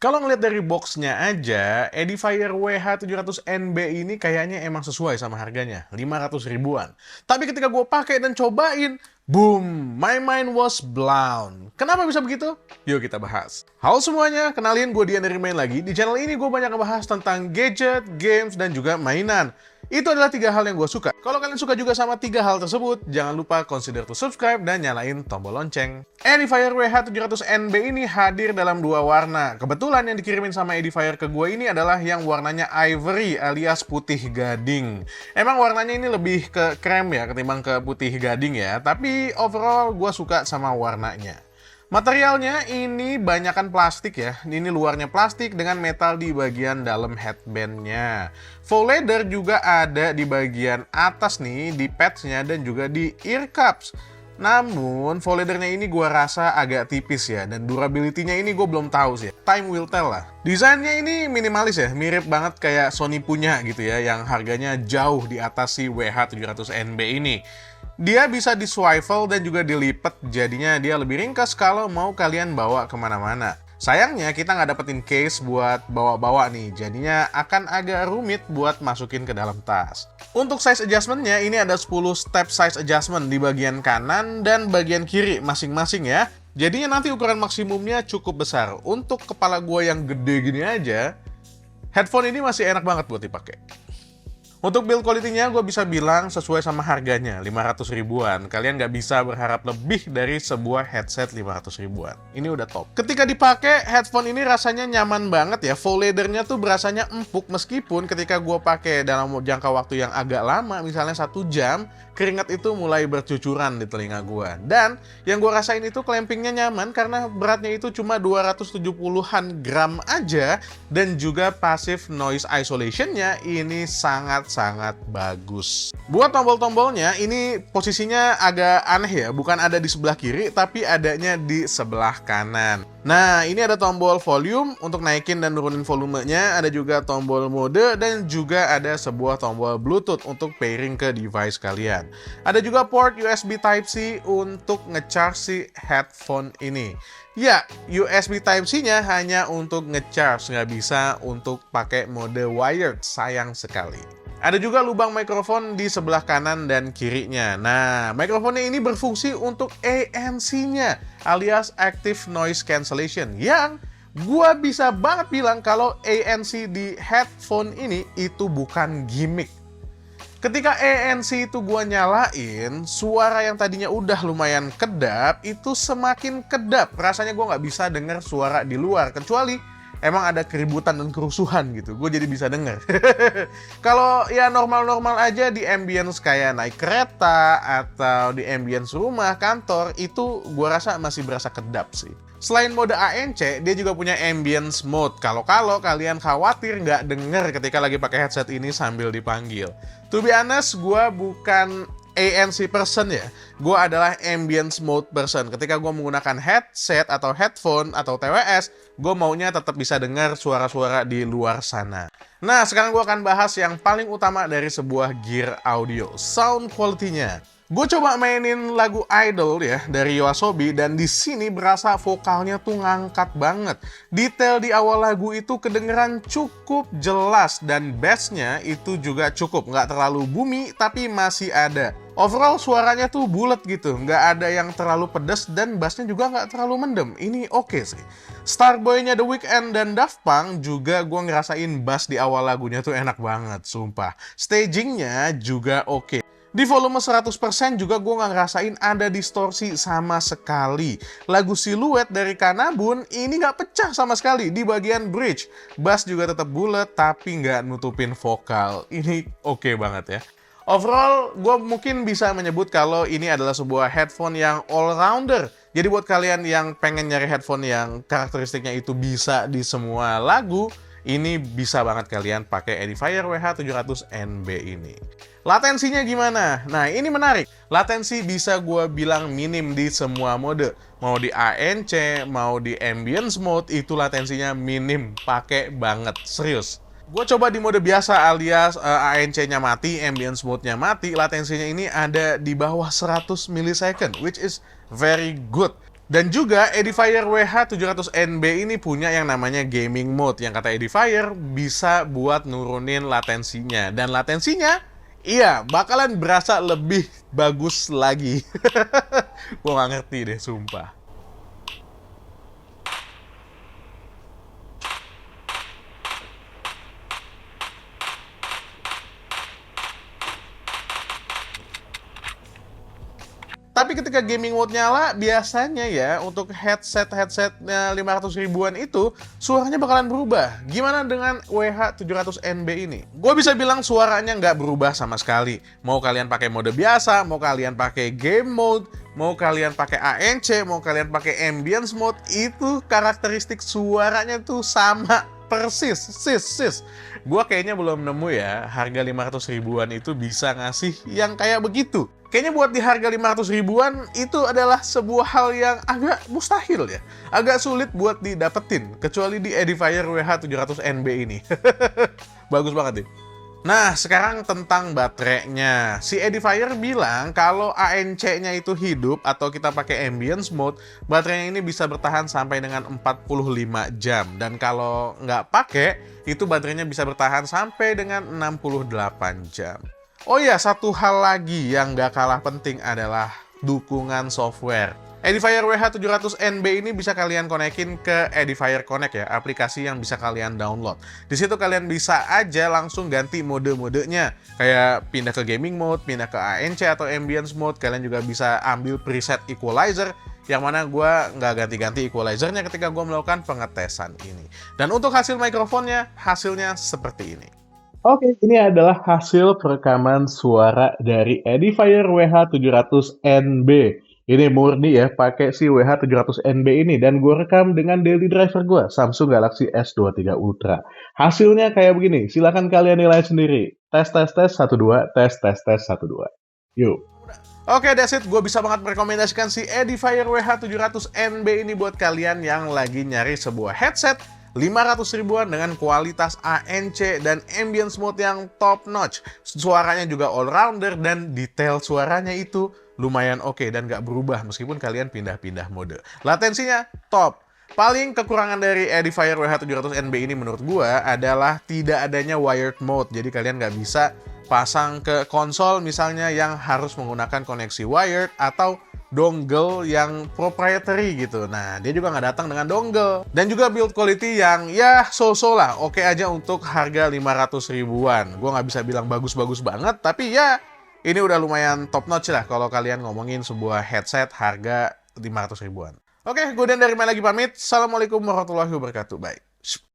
Kalau ngeliat dari boxnya aja, Edifier WH700NB ini kayaknya emang sesuai sama harganya, 500 ribuan. Tapi ketika gue pakai dan cobain, boom, my mind was blown. Kenapa bisa begitu? Yuk kita bahas. Halo semuanya, kenalin gue Dian dari Main Lagi. Di channel ini gue banyak ngebahas tentang gadget, games, dan juga mainan. Itu adalah 3 hal yang gue suka. Kalau kalian suka juga sama 3 hal tersebut, jangan lupa consider to subscribe dan nyalain tombol lonceng. Edifier WH700NB ini hadir dalam 2 warna. Kebetulan yang dikirimin sama Edifier ke gue ini adalah yang warnanya ivory alias putih gading. Emang warnanya ini lebih ke krem ya ketimbang ke putih gading ya, tapi overall gue suka sama warnanya. Materialnya ini banyakan plastik ya. Ini luarnya plastik dengan metal di bagian dalam headbandnya. Faux leather juga ada di bagian atas nih, di pads-nya dan juga di ear cups. Namun, faux leather-nya ini gue rasa agak tipis ya. Dan durability-nya ini gue belum tahu sih. Time will tell lah. Desainnya ini minimalis ya. Mirip banget kayak Sony punya gitu ya. Yang harganya jauh di atas si WH700NB ini. Dia bisa di swivel dan juga dilipat, jadinya dia lebih ringkas kalau mau kalian bawa kemana-mana. Sayangnya kita nggak dapetin case buat bawa-bawa nih, jadinya akan agak rumit buat masukin ke dalam tas. Untuk size adjustment-nya ini ada 10 step size adjustment di bagian kanan dan bagian kiri masing-masing ya. Jadinya nanti ukuran maksimumnya cukup besar. Untuk kepala gua yang gede gini aja, headphone ini masih enak banget buat dipakai. Untuk build quality-nya gue bisa bilang sesuai sama harganya, 500 ribuan. Kalian nggak bisa berharap lebih dari sebuah headset 500 ribuan. Ini udah top. Ketika dipakai, headphone ini rasanya nyaman banget ya. Faux leather-nya tuh berasanya empuk meskipun ketika gue pakai dalam jangka waktu yang agak lama, misalnya 1 jam, keringat itu mulai bercucuran di telinga gue. Dan yang gue rasain itu clampingnya nyaman karena beratnya itu cuma 270-an gram aja. Dan juga passive noise isolation-nya ini sangat bagus. Buat tombol-tombolnya, ini posisinya agak aneh ya. Bukan ada di sebelah kiri, tapi adanya di sebelah kanan. Nah, ini ada tombol volume untuk naikin dan nurunin volumenya. Ada juga tombol mode dan juga ada sebuah tombol Bluetooth untuk pairing ke device kalian. Ada juga port USB Type-C untuk ngecharge si headphone ini. Ya, USB Type-C-nya hanya untuk ngecharge, nggak bisa untuk pakai mode wired, sayang sekali. Ada juga lubang mikrofon di sebelah kanan dan kirinya. Nah, mikrofonnya ini berfungsi untuk ANC-nya, alias Active Noise Cancellation, yang gua bisa banget bilang kalau ANC di headphone ini itu bukan gimmick. Ketika ANC itu gua nyalain, suara yang tadinya udah lumayan kedap, itu semakin kedap. Rasanya gua nggak bisa denger suara di luar, kecuali emang ada keributan dan kerusuhan gitu. Gue jadi bisa denger. Kalau ya normal-normal aja di ambience kayak naik kereta atau di ambience rumah, kantor, itu gue rasa masih berasa kedap sih. Selain mode ANC, dia juga punya ambience mode. Kalau kalian khawatir nggak denger ketika lagi pakai headset ini sambil dipanggil. To be honest, gue bukan ANC person ya. Gue adalah ambience mode person. Ketika gue menggunakan headset atau headphone atau TWS, gue maunya tetap bisa dengar suara-suara di luar sana. Nah, sekarang gue akan bahas yang paling utama dari sebuah gear audio, sound quality-nya. Gue coba mainin lagu Idol ya dari Yoasobi dan di sini berasa vokalnya tuh ngangkat banget. Detail di awal lagu itu kedengeran cukup jelas dan bass-nya itu juga cukup, nggak terlalu boomy tapi masih ada. Overall suaranya tuh bulat gitu, nggak ada yang terlalu pedas dan bassnya juga nggak terlalu mendem. Ini oke sih. Starboy-nya The Weeknd dan Daft Punk juga gue ngerasain bass di awal lagunya tuh enak banget, sumpah. Stagingnya juga oke. Di volume 100% juga gue nggak ngerasain ada distorsi sama sekali. Lagu Siluet dari Kanabun ini nggak pecah sama sekali di bagian bridge. Bass juga tetap bulat tapi nggak nutupin vokal. Ini oke banget ya. Overall, gue mungkin bisa menyebut kalau ini adalah sebuah headphone yang all-rounder. Jadi buat kalian yang pengen nyari headphone yang karakteristiknya itu bisa di semua lagu, ini bisa banget kalian pakai Edifier WH700NB ini. Latensinya gimana? Nah, ini menarik. Latensi bisa gue bilang minim di semua mode. Mau di ANC, mau di ambience mode, itu latensinya minim. Pakai banget, serius. Gue coba di mode biasa alias ANC-nya mati, ambience mode-nya mati, latensinya ini ada di bawah 100 millisecond, which is very good. Dan juga Edifier WH700NB ini punya yang namanya gaming mode yang kata Edifier bisa buat nurunin latensinya. Dan latensinya, iya, bakalan berasa lebih bagus lagi. Gua nggak ngerti deh, sumpah. Tapi ketika gaming mode nyala, biasanya ya untuk headset-headsetnya 500 ribuan itu, suaranya bakalan berubah. Gimana dengan WH700NB ini? Gue bisa bilang suaranya nggak berubah sama sekali. Mau kalian pakai mode biasa, mau kalian pakai game mode, mau kalian pakai ANC, mau kalian pakai ambience mode, itu karakteristik suaranya tuh sama persis, sis. Gue kayaknya belum nemu ya, harga 500 ribuan itu bisa ngasih yang kayak begitu. Kayaknya buat di harga 500 ribuan itu adalah sebuah hal yang agak mustahil ya. Agak sulit buat didapetin, kecuali di Edifier WH700NB ini. Bagus banget deh. Nah, sekarang tentang baterainya. Si Edifier bilang kalau ANC-nya itu hidup atau kita pakai ambience mode, baterainya ini bisa bertahan sampai dengan 45 jam. Dan kalau nggak pakai, itu baterainya bisa bertahan sampai dengan 68 jam. Oh iya, satu hal lagi yang nggak kalah penting adalah dukungan software. Edifier WH700NB ini bisa kalian konekin ke Edifier Connect ya, aplikasi yang bisa kalian download. Di situ kalian bisa aja langsung ganti mode-modenya, kayak pindah ke gaming mode, pindah ke ANC atau ambience mode. Kalian juga bisa ambil preset equalizer, yang mana gue nggak ganti-ganti equalizernya ketika gue melakukan pengetesan ini. Dan untuk hasil mikrofonnya, hasilnya seperti ini. Oke, ini adalah hasil perekaman suara dari Edifier WH700NB. Ini murni ya, pakai si WH700NB ini. Dan gue rekam dengan daily driver gue, Samsung Galaxy S23 Ultra. Hasilnya kayak begini, silahkan kalian nilai sendiri. Tes, 12, tes, 12. Yuk. Oke, that's it. Gue bisa banget merekomendasikan si Edifier WH700NB ini buat kalian yang lagi nyari sebuah headset 500 ribuan dengan kualitas ANC dan ambience mode yang top notch. Suaranya juga all-rounder dan detail suaranya itu lumayan oke dan gak berubah meskipun kalian pindah-pindah mode. Latensinya top. Paling kekurangan dari Edifier WH700NB ini menurut gua adalah tidak adanya wired mode. Jadi kalian gak bisa pasang ke konsol misalnya yang harus menggunakan koneksi wired atau dongle yang proprietary gitu. Nah, dia juga nggak datang dengan dongle. Dan juga build quality yang ya so-so lah. Oke aja untuk harga 500 ribuan. Gue nggak bisa bilang bagus-bagus banget, tapi ya ini udah lumayan top notch lah kalau kalian ngomongin sebuah headset harga 500 ribuan. Oke, gue Dan dari Main Lagi pamit. Assalamualaikum warahmatullahi wabarakatuh. Bye.